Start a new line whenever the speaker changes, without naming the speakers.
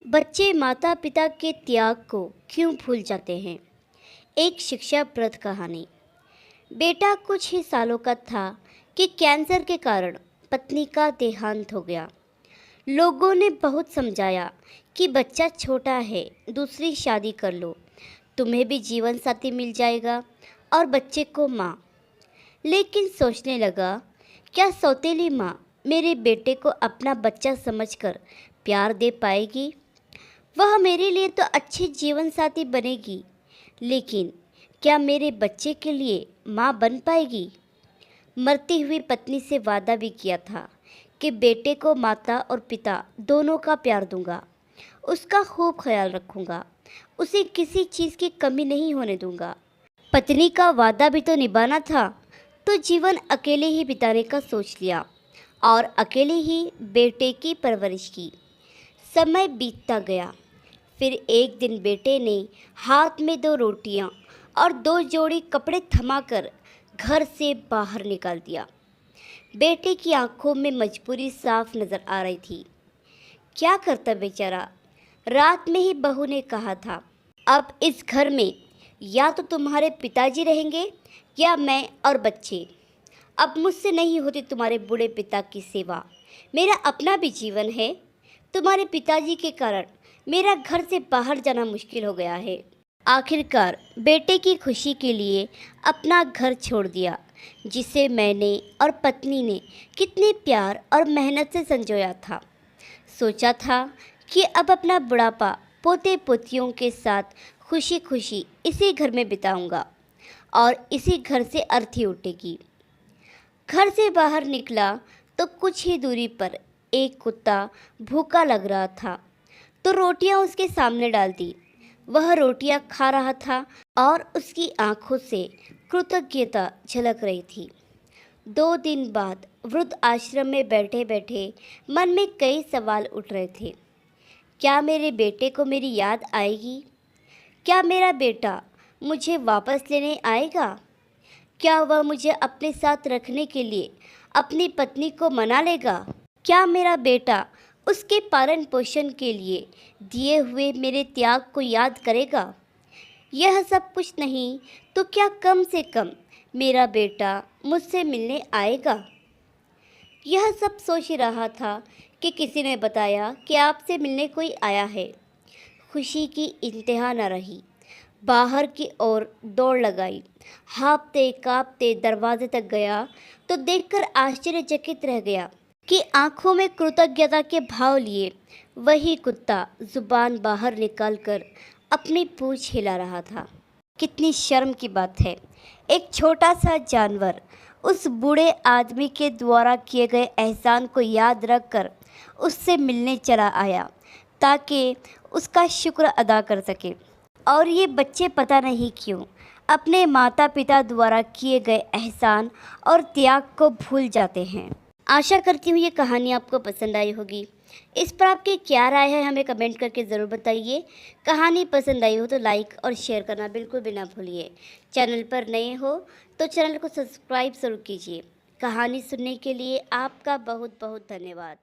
बच्चे माता पिता के त्याग को क्यों भूल जाते हैं। एक शिक्षाप्रद कहानी। बेटा कुछ ही सालों का था कि कैंसर के कारण पत्नी का देहांत हो गया। लोगों ने बहुत समझाया कि बच्चा छोटा है, दूसरी शादी कर लो, तुम्हें भी जीवन साथी मिल जाएगा और बच्चे को माँ। लेकिन सोचने लगा, क्या सौतेली माँ मेरे बेटे को अपना बच्चा समझकर प्यार दे पाएगी। वह मेरे लिए तो अच्छी जीवन साथी बनेगी, लेकिन क्या मेरे बच्चे के लिए माँ बन पाएगी। मरती हुई पत्नी से वादा भी किया था कि बेटे को माता और पिता दोनों का प्यार दूंगा, उसका खूब ख्याल रखूंगा, उसे किसी चीज़ की कमी नहीं होने दूंगा। पत्नी का वादा भी तो निभाना था, तो जीवन अकेले ही बिताने का सोच लिया और अकेले ही बेटे की परवरिश की। समय बीतता गया। फिर एक दिन बेटे ने हाथ में 2 रोटियां और 2 जोड़ी कपड़े थमाकर घर से बाहर निकाल दिया। बेटे की आंखों में मजबूरी साफ नजर आ रही थी। क्या करता बेचारा। रात में ही बहू ने कहा था, अब इस घर में या तो तुम्हारे पिताजी रहेंगे या मैं और बच्चे। अब मुझसे नहीं होती तुम्हारे बूढ़े पिता की सेवा। मेरा अपना भी जीवन है। तुम्हारे पिताजी के कारण मेरा घर से बाहर जाना मुश्किल हो गया है। आखिरकार बेटे की खुशी के लिए अपना घर छोड़ दिया, जिसे मैंने और पत्नी ने कितने प्यार और मेहनत से संजोया था। सोचा था कि अब अपना बुढ़ापा पोते पोतियों के साथ खुशी खुशी इसी घर में बिताऊंगा और इसी घर से अर्थी उठेगी। घर से बाहर निकला तो कुछ ही दूरी पर एक कुत्ता भूखा लग रहा था, तो रोटियां उसके सामने डाल दी। वह रोटियां खा रहा था और उसकी आंखों से कृतज्ञता झलक रही थी। 2 दिन बाद वृद्ध आश्रम में बैठे बैठे मन में कई सवाल उठ रहे थे। क्या मेरे बेटे को मेरी याद आएगी? क्या मेरा बेटा मुझे वापस लेने आएगा? क्या वह मुझे अपने साथ रखने के लिए अपनी पत्नी को मना लेगा? क्या मेरा बेटा उसके पालन पोषण के लिए दिए हुए मेरे त्याग को याद करेगा? यह सब कुछ नहीं तो क्या कम से कम मेरा बेटा मुझसे मिलने आएगा? यह सब सोच ही रहा था कि किसी ने बताया कि आपसे मिलने कोई आया है। खुशी की इंतहा न रही। बाहर की ओर दौड़ लगाई। हाँफते काँपते दरवाजे तक गया तो देखकर आश्चर्यचकित रह गया कि आंखों में कृतज्ञता के भाव लिए वही कुत्ता जुबान बाहर निकालकर अपनी पूंछ हिला रहा था। कितनी शर्म की बात है, एक छोटा सा जानवर उस बूढ़े आदमी के द्वारा किए गए एहसान को याद रखकर उससे मिलने चला आया ताकि उसका शुक्र अदा कर सके। और ये बच्चे पता नहीं क्यों अपने माता पिता द्वारा किए गए एहसान और त्याग को भूल जाते हैं। आशा करती हूँ ये कहानी आपको पसंद आई होगी। इस पर आपकी क्या राय है हमें कमेंट करके ज़रूर बताइए। कहानी पसंद आई हो तो लाइक और शेयर करना बिल्कुल भी ना भूलिए। चैनल पर नए हो तो चैनल को सब्सक्राइब ज़रूर कीजिए। कहानी सुनने के लिए आपका बहुत बहुत धन्यवाद।